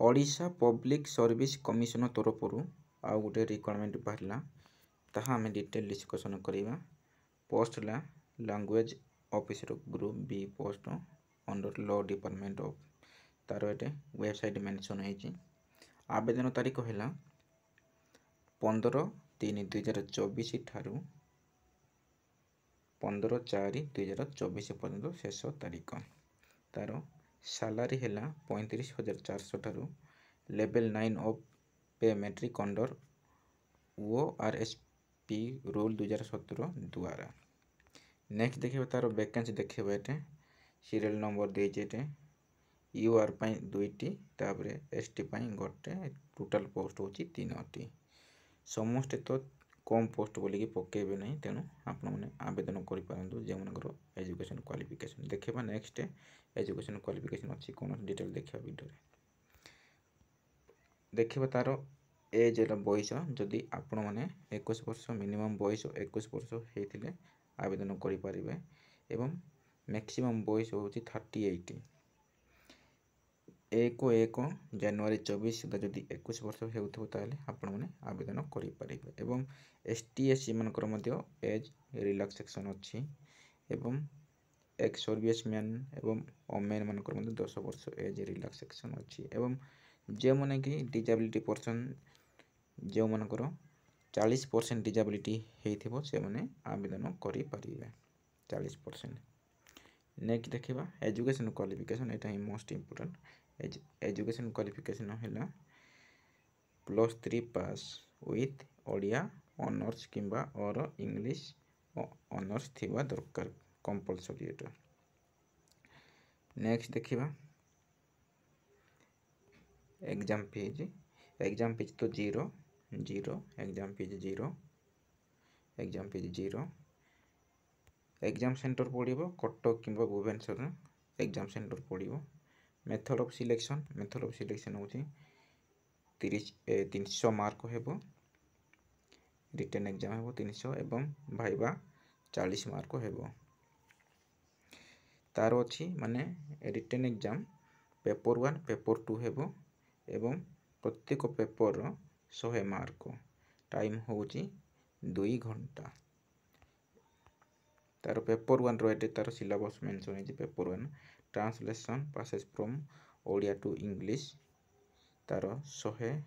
Odisha public service commission तरफ आउ गोटे रिक्वायरमेंट बाहर ताहा आम डिटेल डिस्कसन करवा। पोस्ट ला language officer group B post under law department of तार ये वेबसाइट मेंशन है। आवेदन तारीख है 15/3/2024 ठारू 15/4/2024 पर्यंत शेष तारीख। तार सालारी है 35,400 ठारू लेवल 9 ऑफ पे मेट्रिक अंडर ORSP रूल 2017 द्वारा। नेक्स्ट देखिए तार वैकेंसी देखिए ये सीरियल नंबर देते UR पाई 2टी तापर ST पाई गोटे टोटाल पोस्ट होची 3टी। समस्ते तो कम पोस्ट बोलिकी पकेबे नहीं, तेणु आपण मैंने आवेदन करूँ जो मनकर एजुकेशन क्वालिफिकेशन देखा। नेक्स्ट एजुकेशन क्वालिफिकेशन अच्छी कौन डिटेल देखा वीडियो देखा। तार एज बयस जदि आपण मैंने 21 वर्ष मिनिमम बयस 21 वर्ष होते आवेदन करें एवं मैक्सिमम बयस हूँ 38। 1 जनवरी 24 सुधा जदि 21 वर्ष हो आपण मैंने आवेदन करें एवं ST SC मानकर एज रिलैक्सेशन अच्छी एवं एक्स सर्विस मैन एवं ओमेन मानकर 10 वर्ष एज रिलैक्सेशन अच्छी एवं जो मैंने कि डिजेबिलिटी पर्सन जो मानकर 40% डिजेबिलिटी हो से मैंने आवेदन करें 40%। नेक्स्ट देखा एजुकेशन क्वालिफिकेशन यहाँ ही मोस्ट इम्पोर्टेंट। एजुकेशन क्वालिफिकेशन है +3 पास विथ ओडिया ऑनर्स किंबा और इंग्लिश ऑनर्स थिबा दरकार कंपलसरी एटा। नेक्स्ट देखा एग्जाम फीज तो 0 एग्जाम फीज 0 एग्जाम सेंटर पड़ो कटक कि भुवनेश्वर एग्जाम सेंटर पड़ो। मेथड ऑफ सिलेक्शन हो 300 मार्क हो रिटन एग्जाम हो 300 एवं भाइबा 40 मार्क हो। तार अच्छी माने रिटन एग्जाम पेपर 1 पेपर 2 हो एवं प्रत्येक पेपर 100 मार्क टाइम हो 2 घंटा। तार पेपर 1 रो तार सिलेबस मेंशन है। Paper 1 translation passage from Odia to English तार 100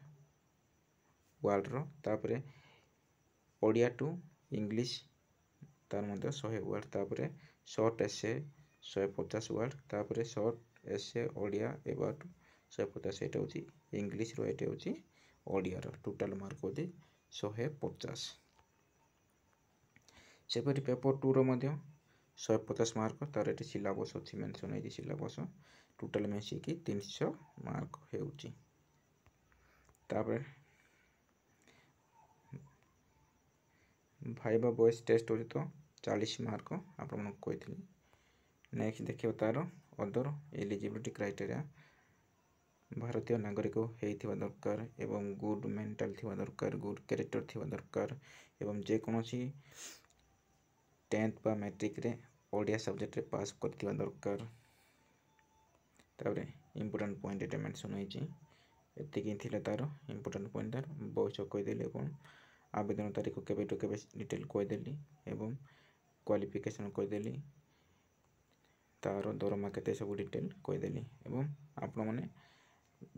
वर्ड रो तापरे ओडिया टू इंग्लिश तार मध्य 100 वर्ड तापरे शॉर्ट एसे 150 वर्ड तापरे शॉर्ट एसे ओडिया अबाउट 150 एटा होची इंग्लिश रो एटा होची ओडिया रो टोटल मार्क होची 150। सेपरी पेपर 2 रो मध्य 150 मार्क तार एटी सिलेबस अच्छी मेंशन है। सिलेबस टोटल मिसिकी 300 मार्क होची। तापर भाइबा वॉइस टेस्ट हो तो 40 मार्क आपण कही। नेक्स्ट देखिए तार अदर एलिजिबिलिटी क्राइटेरिया भारतीय नागरिक होइथिबा दरकार एवं गुड मेंटल थिबा दरकार गुड कैरेक्टर थिबा दरकार एवं जेकोसी 10th बा मैट्रिक रे ओडिया सब्जेक्ट रे पास करथिबा दरकार। तारे इंपोर्टेंट पॉइंट एटा मेंशन होइछि एतिकी थिला तार इंपोर्टेंट पॉइंट तार बयस कहि देले कोन आवेदन तारीख केबे टू केबे डिटेल कहि देली एवं क्वालिफिकेशन कहि देली तार दरमा केते सब डिटेल कहि देली एवं आपण माने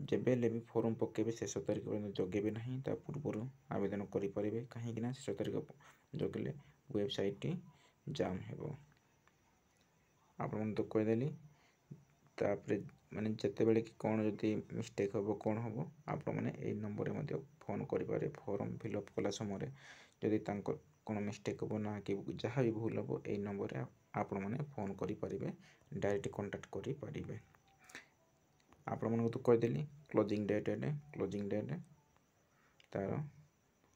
जेबे लेबी फॉर्म पकेबे शेष तारीख पर्यंत जगेबे नहीं ता पूर्व आवेदन करि परिबे कहीं कि ना शेष तारीख जगले वेबसाइट जाम हेबो। आपण तो कहि देली तापरे माने जते बेले कि कोन जति मिस्टेक हो कोन हो आपण माने ए नंबर रे फोन करि पारे फॉर्म फिलअप कला समय जदि तांको कोन मिस्टेक हो ना कि जहाँ भी भूल हो ए नंबर रे आपण माने फोन करि पारिबे डायरेक्ट कांटेक्ट करि पारिबे। आपण मन तो कहि देली क्लोजिंग डेट तार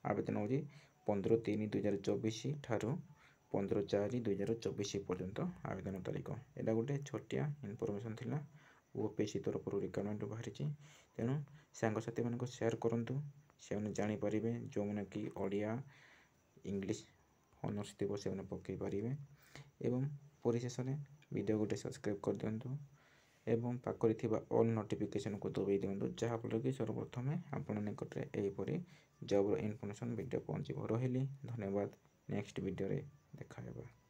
आवेदन होजी 15/3/2024 ठारू 15/4/2024 पर्यंत आवेदन तारीख। एटा गोटे छोटिया इनफॉरमेशन थिला ओपीएससी तरफ रिक्वायरमेंट बाहरी तेणु सांगसाथी मान शेयर करंतु से जानी पारिबे जो मैंने कि ओडिया इंग्लिश ऑनर्स थी से पकई पारे एवं परिशेष वीडियो गोटे सब्सक्राइब कर दिंतु। एवं पाखरे थिबा ऑल नोटिफिकेशन को दबाई दियंतु जहाँफल कि सर्वप्रथमे आपण निकटरे एहीपरि जॉब इनफॉरमेशन वीडियो पहुँचब। रही धन्यवाद। नेक्स्ट वीडियो रे देखा हेबा।